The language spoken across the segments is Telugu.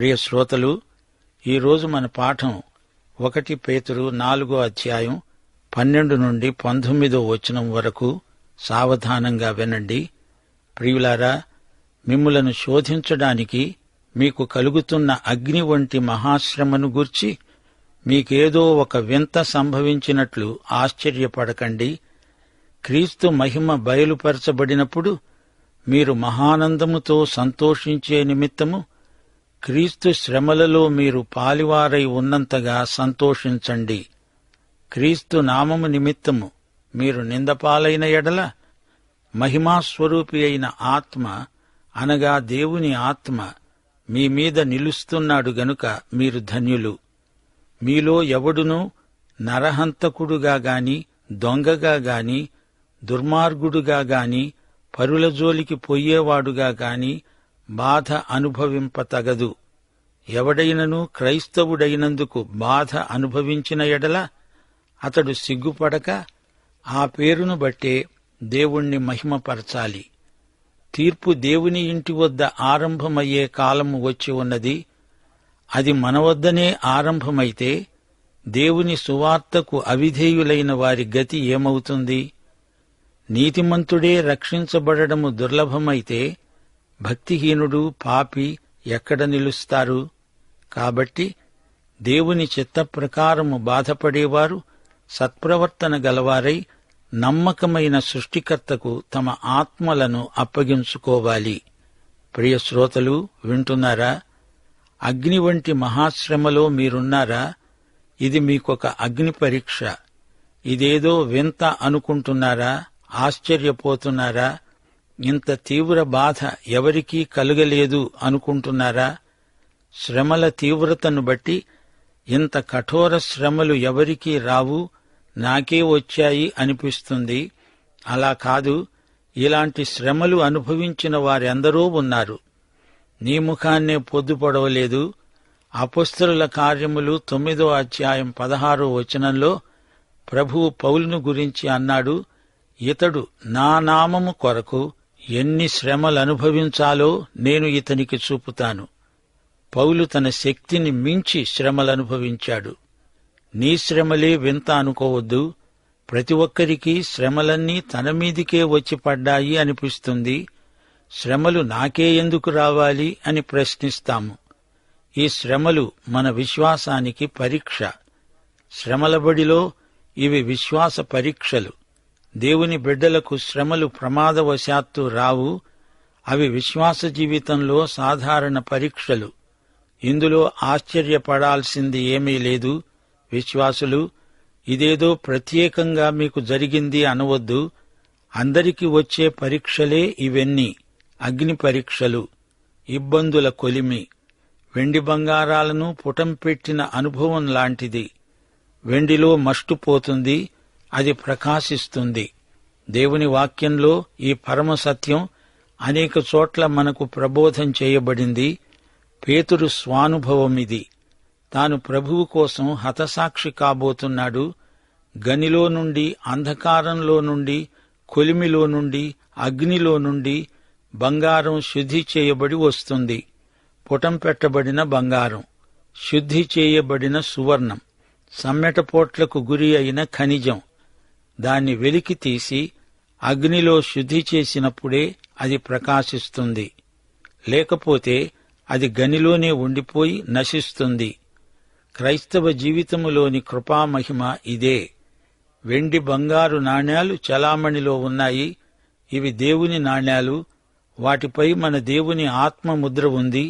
ప్రియ శ్రోతలు, ఈరోజు మన పాఠం 1 పేతురు 4వ అధ్యాయం 12 నుండి 19వ వచనం వరకు. సావధానంగా వినండి. ప్రియులారా, మిమ్ములను శోధించడానికి మీకు కలుగుతున్న అగ్ని వంటి మహాశ్రమను గూర్చి మీకేదో ఒక వింత సంభవించినట్లు ఆశ్చర్యపడకండి. క్రీస్తు మహిమ బయలుపరచబడినప్పుడు మీరు మహానందముతో సంతోషించే నిమిత్తము క్రీస్తు శ్రమలలో మీరు పాలివారై ఉన్నంతగా సంతోషించండి. క్రీస్తు నామము నిమిత్తము మీరు నిందపాలైన ఎడల మహిమాస్వరూపి అయిన ఆత్మ, అనగా దేవుని ఆత్మ మీ మీద నిలుస్తున్నాడు గనుక మీరు ధన్యులు. మీలో ఎవడునూ నరహంతకుడుగా గాని, దొంగగా గాని, దుర్మార్గుడుగా గాని, పరుల జోలికి పొయ్యేవాడుగా గాని బాధ అనుభవింపతగదు. ఎవడైనను క్రైస్తవుడైనందుకు బాధ అనుభవించిన ఎడల అతడు సిగ్గుపడక ఆ పేరును బట్టే దేవుణ్ణి మహిమపరచాలి. తీర్పు దేవుని ఇంటి వద్ద ఆరంభమయ్యే కాలము వచ్చి ఉన్నది. అది మన వద్దనే ఆరంభమైతే దేవుని సువార్తకు అవిధేయులైన వారి గతి ఏమవుతుంది? నీతిమంతుడే రక్షించబడము దుర్లభమైతే భక్తిహీనుడు, పాపి ఎక్కడ నిలుస్తారు? కాబట్టి దేవుని చిత్తప్రకారము బాధపడేవారు సత్ప్రవర్తన గలవారై నమ్మకమైన సృష్టికర్తకు తమ ఆత్మలను అప్పగించుకోవాలి. ప్రియ శ్రోతలు, వింటున్నారా? అగ్ని వంటి మహాశ్రమలో మీరున్నారా? ఇది మీకొక అగ్ని పరీక్ష. ఇదేదో వింత అనుకుంటున్నారా? ఆశ్చర్యపోతున్నారా? ఇంత తీవ్ర బాధ ఎవరికీ కలుగలేదు అనుకుంటున్నారా? శ్రమల తీవ్రతను బట్టి ఇంత కఠోర శ్రమలు ఎవరికీ రావు, నాకే వచ్చాయి అనిపిస్తుంది. అలా కాదు. ఇలాంటి శ్రమలు అనుభవించిన వారెందరో ఉన్నారు. నీ ముఖాన్నే పొద్దుపడవలేదు. అపొస్తలుల కార్యములు 9వ అధ్యాయం 16వ వచనంలో ప్రభువు పౌలును గురించి అన్నాడు, ఇతడు నా నామము కొరకు ఎన్ని శ్రమలనుభవించాలో నేను ఇతనికి చూపుతాను. పౌలు తన శక్తిని మించి శ్రమలనుభవించాడు. నీ శ్రమలే వింత అనుకోవద్దు. ప్రతి ఒక్కరికీ శ్రమలన్నీ తన మీదికే వచ్చి పడ్డాయి అనిపిస్తుంది. శ్రమలు నాకే ఎందుకు రావాలి అని ప్రశ్నిస్తాము. ఈ శ్రమలు మన విశ్వాసానికి పరీక్ష. శ్రమల బడిలో ఇవి విశ్వాస పరీక్షలు. దేవుని బిడ్డలకు శ్రమలు ప్రమాదవశాత్తు రావు. అవి విశ్వాస జీవితంలో సాధారణ పరీక్షలు. ఇందులో ఆశ్చర్యపడాల్సింది ఏమీ లేదు. విశ్వాసులు, ఇదేదో ప్రత్యేకంగా మీకు జరిగింది అనవద్దు. అందరికి వచ్చే పరీక్షలే ఇవన్నీ, అగ్ని పరీక్షలు, ఇబ్బందుల కొలిమి. వెండి బంగారాలను పుటం పెట్టిన అనుభవం లాంటిది. వెండిలో మస్టు పోతుంది, అది ప్రకాశిస్తుంది. దేవుని వాక్యంలో ఈ పరమ సత్యం అనేక చోట్ల మనకు ప్రబోధం చేయబడింది. పేతురు స్వానుభవమిది. తాను ప్రభువు కోసం హతసాక్షి కాబోతున్నాడు. గనిలో నుండి, అంధకారంలో నుండి, కొలిమిలో నుండి, అగ్నిలో నుండి బంగారం శుద్ధి చేయబడి వస్తుంది. పుటం పెట్టబడిన బంగారం, శుద్ధి చేయబడిన సువర్ణం, సమ్మెటపోట్లకు గురి అయిన ఖనిజం. దాన్ని వెలికి తీసి అగ్నిలో శుద్ధి చేసినప్పుడే అది ప్రకాశిస్తుంది. లేకపోతే అది గనిలోనే ఉండిపోయి నశిస్తుంది. క్రైస్తవ జీవితములోని కృపామహిమ ఇదే. వెండి బంగారు నాణ్యాలు చలామణిలో ఉన్నాయి. ఇవి దేవుని నాణ్యాలు. వాటిపై మన దేవుని ఆత్మముద్ర ఉంది.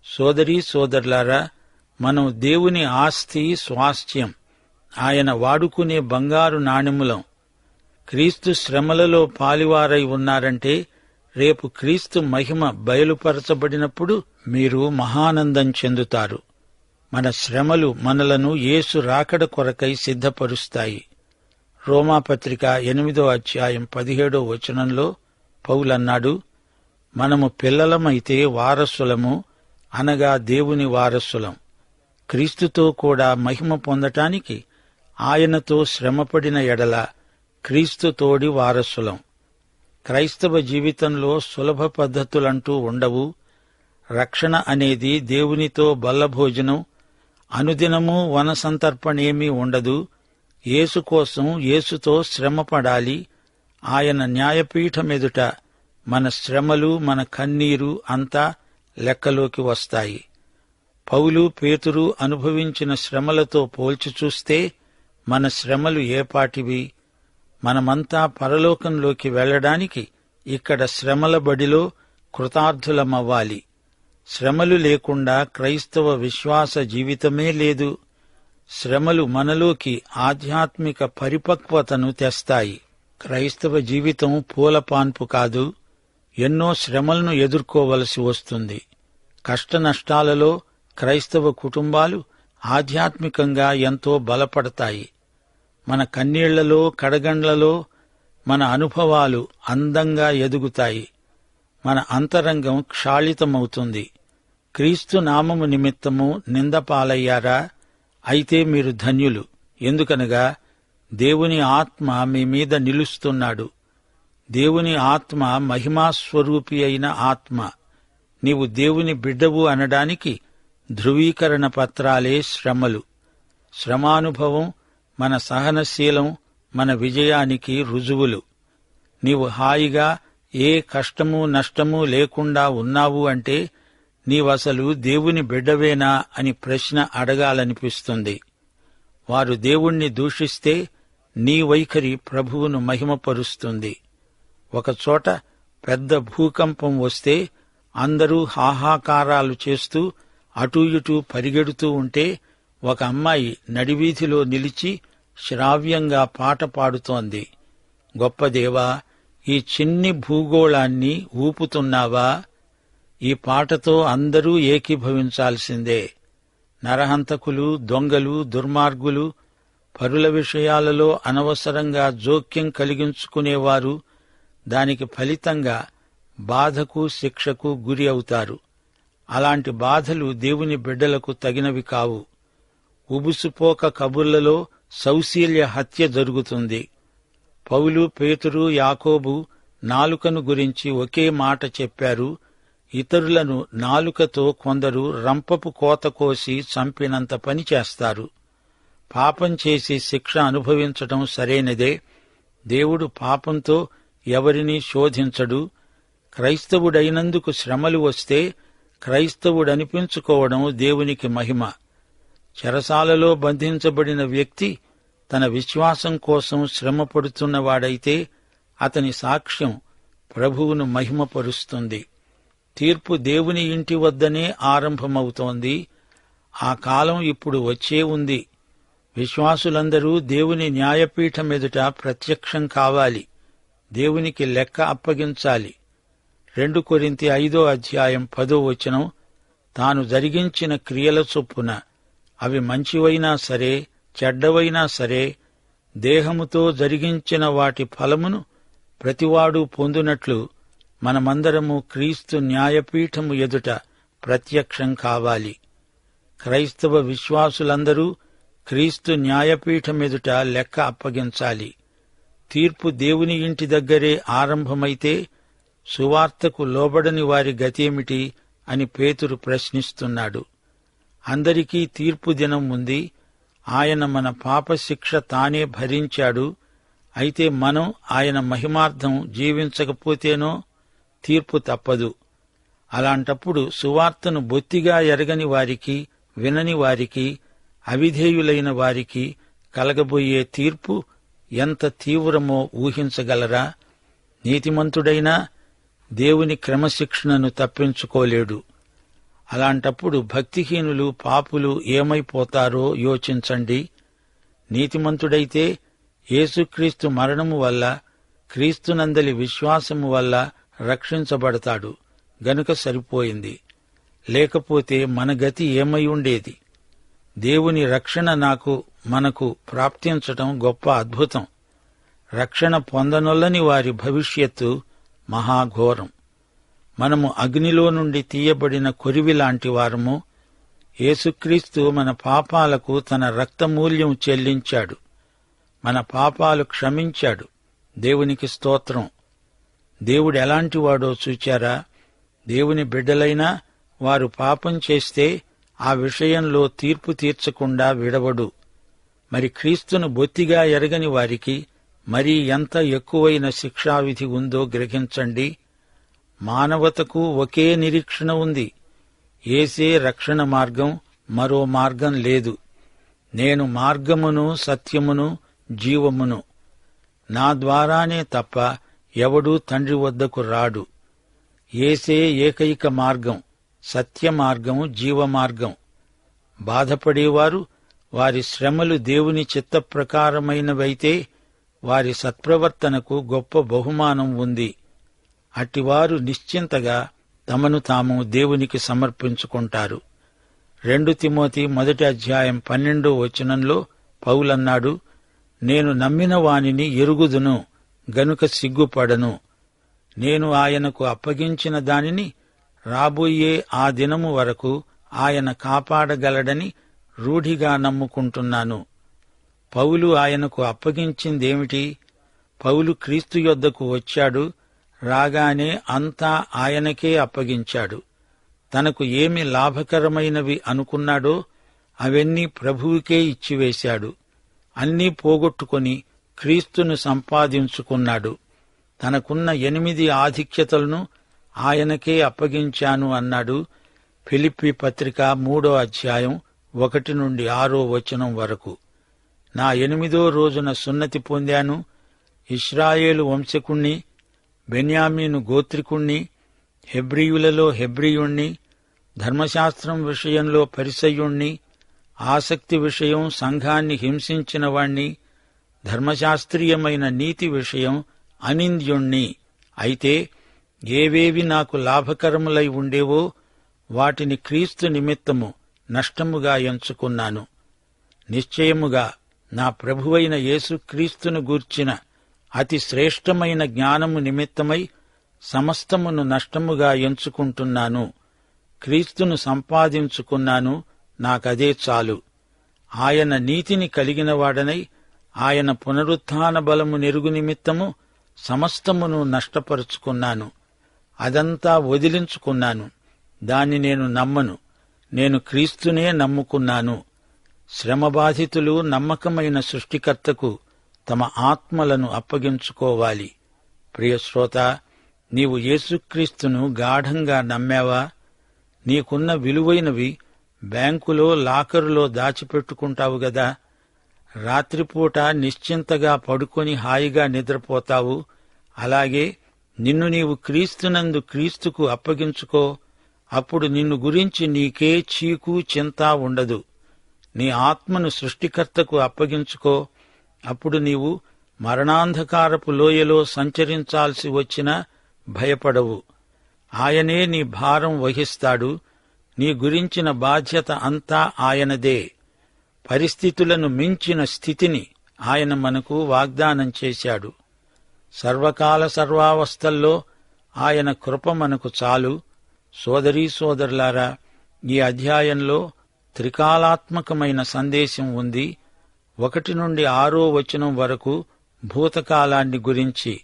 సోదరీ సోదరులారా, మనం దేవుని ఆస్తి, స్వాస్థ్యం. ఆయన వాడుకునే బంగారు నాణెములం. క్రీస్తు శ్రమలలో పాలివారై ఉన్నారంటే రేపు క్రీస్తు మహిమ బయలుపరచబడినప్పుడు మీరు మహానందం చెందుతారు. మన శ్రమలు మనలను యేసు రాకడ కొరకై సిద్ధపరుస్తాయి. రోమాపత్రిక 8వ అధ్యాయం 17వ వచనంలో పౌలన్నాడు, మనము పిల్లలమైతే వారసులము, అనగా దేవుని వారసులం. క్రీస్తుతో కూడా మహిమ పొందటానికి ఆయనతో శ్రమపడిన ఎడల క్రీస్తు తోడి వారసులం. క్రైస్తవ జీవితంలో సులభ పద్ధతులంటూ ఉండవు. రక్షణ అనేది దేవునితో బల్లభోజనం. అనుదినము వనసంతర్పణేమీ ఉండదు. యేసు కోసం యేసుతో శ్రమపడాలి. ఆయన న్యాయపీఠమెదుట మన శ్రమలు, మన కన్నీరు అంతా లెక్కలోకి వస్తాయి. పౌలు, పేతురు అనుభవించిన శ్రమలతో పోల్చి చూస్తే మన శ్రమలు ఏపాటివి? మనమంతా పరలోకంలోకి వెళ్లడానికి ఇక్కడ శ్రమల బడిలో కృతార్థులమవ్వాలి. శ్రమలు లేకుండా క్రైస్తవ విశ్వాస జీవితమే లేదు. శ్రమలు మనలోకి ఆధ్యాత్మిక పరిపక్వతను తెస్తాయి. క్రైస్తవ జీవితం పూలపాన్పు కాదు. ఎన్నో శ్రమలను ఎదుర్కోవలసి వస్తుంది. కష్టనష్టాలలో క్రైస్తవ కుటుంబాలు ఆధ్యాత్మికంగా ఎంతో బలపడతాయి. మన కన్నీళ్లలో, కడగండ్లలో మన అనుభవాలు అందంగా ఎదుగుతాయి. మన అంతరంగం క్షాళితమవుతుంది. క్రీస్తు నామము నిమిత్తము నిందపాలయ్యారా? అయితే మీరు ధన్యులు. ఎందుకనగా దేవుని ఆత్మ మీ మీద నిలుస్తున్నాడు. దేవుని ఆత్మ మహిమాస్వరూపి అయిన ఆత్మ. నీవు దేవుని బిడ్డవు అనడానికి ధృవీకరణ పత్రాలే శ్రమలు. శ్రమానుభవం మన సహనశీలం, మన విజయానికి రుజువులు. నీవు హాయిగా ఏ కష్టము నష్టము లేకుండా ఉన్నావు అంటే నీవసలు దేవుని బిడ్డవేనా అని ప్రశ్న అడగాలనిపిస్తుంది. వారు దేవుణ్ణి దూషిస్తే నీ వైఖరి ప్రభువును మహిమపరుస్తుంది. ఒకచోట పెద్ద భూకంపం వస్తే అందరూ హాహాకారాలు చేస్తూ అటూ ఇటూ పరిగెడుతూ ఉంటే ఒక అమ్మాయి నడివీధిలో నిలిచి శ్రావ్యంగా పాట పాడుతోంది. గొప్ప దేవా, ఈ చిన్ని భూగోళాన్ని ఊపుతున్నావా? ఈ పాటతో అందరూ ఏకీభవించాల్సిందే. నరహంతకులు, దొంగలు, దుర్మార్గులు, పరుల విషయాలలో అనవసరంగా జోక్యం కలిగించుకునేవారు దానికి ఫలితంగా బాధకు, శిక్షకు గురి అవుతారు. అలాంటి బాధలు దేవుని బిడ్డలకు తగినవి కావు. ఉబుసుపోక కబుర్లలో సౌశీల్య హత్య జరుగుతుంది. పౌలు, పేతురు, యాకోబు నాలుకను గురించి ఒకే మాట చెప్పారు. ఇతరులను నాలుకతో కొందరు రంపపు కోత కోసి చంపినంత పని చేస్తారు. పాపం చేసి శిక్ష అనుభవించటం సరైనదే. దేవుడు పాపంతో ఎవరినీ శోధించడు. క్రైస్తవుడైనందుకు శ్రమలు వస్తే క్రైస్తవుడనిపించుకోవడం దేవునికి మహిమ. చెరసాలలో బంధించబడిన వ్యక్తి తన విశ్వాసం కోసం శ్రమపడుతున్నవాడైతే అతని సాక్ష్యం ప్రభువును మహిమపరుస్తుంది. తీర్పు దేవుని ఇంటి వద్దనే ఆరంభమవుతోంది. ఆ కాలం ఇప్పుడు వచ్చే ఉంది. విశ్వాసులందరూ దేవుని న్యాయపీఠం ఎదుట ప్రత్యక్షం కావాలి. దేవునికి లెక్క అప్పగించాలి. 2 కొరింథీ 5:10 తాను జరిగించిన క్రియల చొప్పున అవి మంచివైనా సరే చెడ్డవైనా సరే దేహముతో జరిగించిన వాటి ఫలమును ప్రతివాడు పొందునట్లు మనమందరము క్రీస్తు న్యాయపీఠము ఎదుట ప్రత్యక్షం కావాలి. క్రైస్తవ విశ్వాసులందరూ క్రీస్తు న్యాయపీఠం ఎదుట లెక్క అప్పగించాలి. తీర్పు దేవుని ఇంటి దగ్గరే ఆరంభమైతే సువార్తకు లోబడని వారి గతేమిటి అని పేతురు ప్రశ్నిస్తున్నాడు. అందరికీ తీర్పు దినం ఉంది. ఆయన మన పాపశిక్ష తానే భరించాడు. అయితే మనం ఆయన మహిమార్థం జీవించకపోతేనో తీర్పు తప్పదు. అలాంటప్పుడు సువార్తను బొత్తిగా ఎరగని వారికి, వినని వారికి, అవిధేయులైన వారికి కలగబోయే తీర్పు ఎంత తీవ్రమో ఊహించగలరా? నీతిమంతుడైనా దేవుని క్రమశిక్షణను తప్పించుకోలేడు. అలాంటప్పుడు భక్తిహీనులు, పాపులు ఏమైపోతారో యోచించండి. నీతిమంతుడైతే యేసుక్రీస్తు మరణము వల్ల, క్రీస్తునందలి విశ్వాసము వల్ల రక్షించబడతాడు గనుక సరిపోయింది. లేకపోతే మన గతి ఏమై ఉండేది? దేవుని రక్షణ మనకు ప్రాప్తించటం గొప్ప అద్భుతం. రక్షణ పొందనొల్లని వారి భవిష్యత్తు మహాఘోరం. మనము అగ్నిలో నుండి తీయబడిన కొరివిలాంటి వారము. యేసుక్రీస్తు మన పాపాలకు తన రక్తమూల్యం చెల్లించాడు. మన పాపాలు క్షమించాడు. దేవునికి స్తోత్రం. దేవుడు ఎలాంటివాడో చూచారా? దేవుని బిడ్డలైనా వారు పాపం చేస్తే ఆ విషయంలో తీర్పు తీర్చకుండా విడవడు. మరి క్రీస్తును బొత్తిగా ఎరగని వారికి మరీ ఎంత ఎక్కువైన శిక్షావిధి ఉందో గ్రహించండి. మానవతకు ఒకే నిరీక్షణ ఉంది. యేసే రక్షణ మార్గం, మరో మార్గం లేదు. నేను మార్గమును, సత్యమును, జీవమును. నా ద్వారానే తప్ప ఎవడూ తండ్రి వద్దకు రాడు. యేసే ఏకైక మార్గం, సత్య మార్గం, జీవమార్గం. బాధపడేవారు, వారి శ్రమలు దేవుని చిత్తప్రకారమైనవైతే వారి సత్ప్రవర్తనకు గొప్ప బహుమానం ఉంది. అట్టివారు నిశ్చింతగా తమను తాము దేవునికి సమర్పించుకుంటారు. 2 తిమోతి 1:12 పౌలన్నాడు, నేను నమ్మిన వానిని ఎరుగుదును గనుక సిగ్గుపడను. నేను ఆయనకు అప్పగించిన దానిని రాబోయే ఆ దినము వరకు ఆయన కాపాడగలడని రూఢిగా నమ్ముకుంటున్నాను. పౌలు ఆయనకు అప్పగించిందేమిటి? పౌలు క్రీస్తు యొద్దకు వచ్చాడు. రాగానే అంతా ఆయనకే అప్పగించాడు. తనకు ఏమి లాభకరమైనవి అనుకున్నాడో అవన్నీ ప్రభువుకే ఇచ్చివేశాడు. అన్నీ పోగొట్టుకొని క్రీస్తును సంపాదించుకున్నాడు. తనకున్న 8 ఆధిక్యతలను ఆయనకే అప్పగించాను అన్నాడు. ఫిలిప్పీ పత్రిక 3:1-6 వరకు. నా 8వ రోజున సున్నతి పొందాను. ఇశ్రాయేలు వంశకుణ్ణి, బెన్యామీను గోత్రికుణ్ణి, హెబ్రీయులలో హెబ్రీయుణ్ణి, ధర్మశాస్త్రం విషయంలో పరిసయ్యుణ్ణి, ఆసక్తి విషయం సంఘాన్ని హింసించిన వాణ్ణి, ధర్మశాస్త్రీయమైన నీతి విషయం అనింద్యుణ్ణి. అయితే ఏవేవి నాకు లాభకరములై ఉండేవో వాటిని క్రీస్తు నిమిత్తము నష్టముగా ఎంచుకున్నాను. నిశ్చయముగా నా ప్రభువైన యేసుక్రీస్తును గూర్చిన అతి శ్రేష్టమైన జ్ఞానము నిమిత్తమై సమస్తమును నష్టముగా ఎంచుకుంటున్నాను. క్రీస్తును సంపాదించుకున్నాను, నాకదే చాలు. ఆయన నీతిని కలిగినవాడనై ఆయన పునరుత్థాన బలము నెరుగు నిమిత్తము సమస్తమును నష్టపరుచుకున్నాను. అదంతా వదిలించుకున్నాను. దాన్ని నేను నమ్మను. నేను క్రీస్తునే నమ్ముకున్నాను. శ్రమబాధితులు నమ్మకమైన సృష్టికర్తకు తమ ఆత్మలను అప్పగించుకోవాలి. ప్రియశ్రోత, నీవు యేసుక్రీస్తును గాఢంగా నమ్మావా? నీకున్న విలువైనవి బ్యాంకులో లాకరులో దాచిపెట్టుకుంటావు గదా. రాత్రిపూట నిశ్చింతగా పడుకొని హాయిగా నిద్రపోతావు. అలాగే నిన్ను నీవు క్రీస్తునందు క్రీస్తుకు అప్పగించుకో. అప్పుడు నిన్ను గురించి నీకే చీకు చింత ఉండదు. నీ ఆత్మను సృష్టికర్తకు అప్పగించుకో. అప్పుడు నీవు మరణాంధకారపు లోయలో సంచరించాల్సి వచ్చినా భయపడవు. ఆయనే నీ భారం వహిస్తాడు. నీ గురించిన బాధ్యత అంతా ఆయనదే. పరిస్థితులను మించిన స్థితిని ఆయన మనకు వాగ్దానం చేశాడు. సర్వకాల సర్వావస్థల్లో ఆయన కృప మనకు చాలు. సోదరీ సోదరులారా, ఈ అధ్యాయంలో త్రికాలాత్మకమైన సందేశం ఉంది. 1-6 వరకు భూతకాలాన్ని గురించి,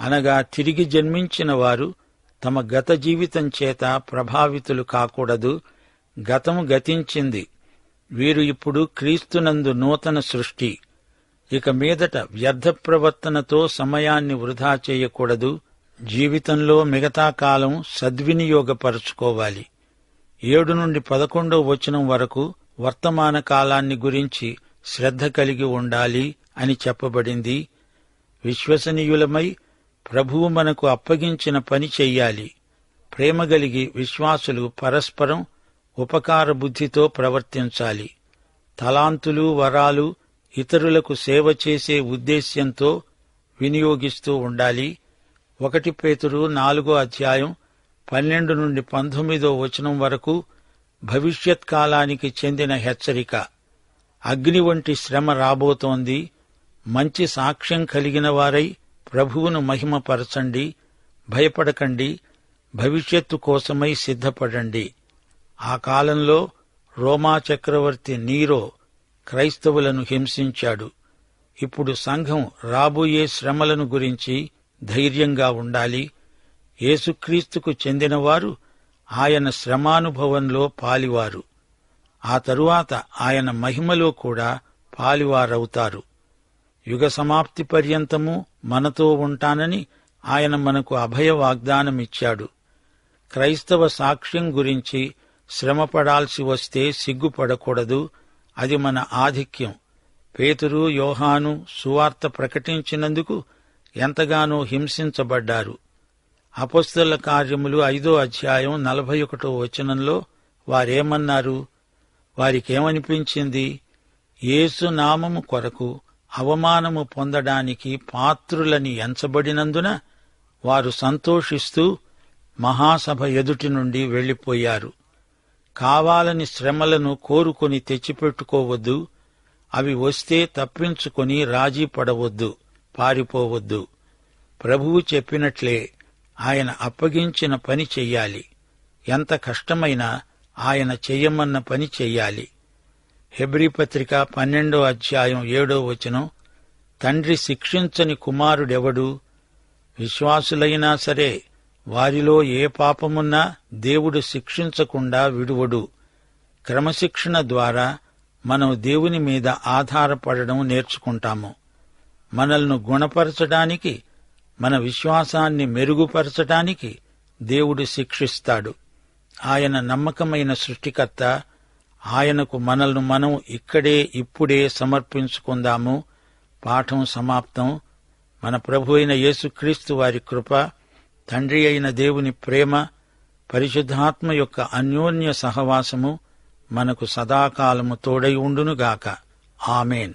అనగా తిరిగి జన్మించిన వారు తమ గత జీవితం చేత ప్రభావితులు కాకూడదు. గతము గతించింది. వీరు ఇప్పుడు క్రీస్తునందు నూతన సృష్టి. ఇక మీదట వ్యర్థ ప్రవర్తనతో సమయాన్ని వృధా చేయకూడదు. జీవితంలో మిగతా కాలం సద్వినియోగపరుచుకోవాలి. 7-11 వరకు వర్తమాన కాలాన్ని గురించి శ్రద్ధ కలిగి ఉండాలి అని చెప్పబడింది. విశ్వసనీయులమై ప్రభువు మనకు అప్పగించిన పని చెయ్యాలి. ప్రేమగలిగి విశ్వాసులు పరస్పరం ఉపకార బుద్ధితో ప్రవర్తించాలి. తలాంతులు, వరాలు ఇతరులకు సేవ చేసే ఉద్దేశ్యంతో వినియోగిస్తూ ఉండాలి. 1 పేతురు 4:12-19 వరకు భవిష్యత్ కాలానికి చెందిన హెచ్చరిక. అగ్ని వంటి శ్రమ రాబోతోంది. మంచి సాక్ష్యం కలిగిన వారై ప్రభువును మహిమపరచండి. భయపడకండి. భవిష్యత్తు కోసమై సిద్ధపడండి. ఆ కాలంలో రోమా చక్రవర్తి నీరో క్రైస్తవులను హింసించాడు. ఇప్పుడు సంఘం రాబోయే శ్రమలను గురించి ధైర్యంగా ఉండాలి. యేసుక్రీస్తుకు చెందినవారు ఆయన శ్రమానుభవంలో పాలివారు. ఆ తరువాత ఆయన మహిమలో కూడా పాలివారవుతారు. యుగ సమాప్తి పర్యంతము మనతో ఉంటానని ఆయన మనకు అభయ వాగ్దానమిచ్చాడు. క్రైస్తవ సాక్ష్యం గురించి శ్రమపడాల్సి వస్తే సిగ్గుపడకూడదు. అది మన ఆధిక్యం. పేతురు, యోహాను సువార్త ప్రకటించినందుకు ఎంతగానో హింసించబడ్డారు. అపొస్తలుల కార్యములు 5వ అధ్యాయం 41వ వచనంలో వారేమన్నారు? వారికేమనిపించింది? యేసు నామము కొరకు అవమానము పొందడానికి పాత్రులని ఎంచబడినందున వారు సంతోషిస్తూ మహాసభ ఎదుటి నుండి వెళ్లిపోయారు. కావాలని శ్రమలను కోరుకొని తెచ్చిపెట్టుకోవద్దు. అవి వస్తే తప్పించుకొని రాజీ పడవద్దు, పారిపోవద్దు. ప్రభువు చెప్పినట్లే ఆయన అప్పగించిన పని చెయ్యాలి. ఎంత కష్టమైనా ఆయన చెయ్యమన్న పని చెయ్యాలి. హెబ్రీ పత్రిక 12వ అధ్యాయం 7వ వచనం, తండ్రి శిక్షించని కుమారుడెవడు? విశ్వాసులైనా సరే వారిలో ఏ పాపమున్నా దేవుడు శిక్షించకుండా విడువడు. క్రమశిక్షణ ద్వారా మనం దేవుని మీద ఆధారపడడం నేర్చుకుంటాము. మనల్ని గుణపరచడానికి, మన విశ్వాసాన్ని మెరుగుపరచడానికి దేవుడు శిక్షిస్తాడు. ఆయన నమ్మకమైన సృష్టికర్త. ఆయనకు మనల్ని మనం ఇక్కడే ఇప్పుడే సమర్పించుకుందాము. పాఠం సమాప్తం. మన ప్రభు అయిన యేసుక్రీస్తు వారి కృప, తండ్రి అయిన దేవుని ప్రేమ, పరిశుద్ధాత్మ యొక్క అన్యోన్య సహవాసము మనకు సదాకాలము తోడై ఉండునుగాక. ఆమేన్.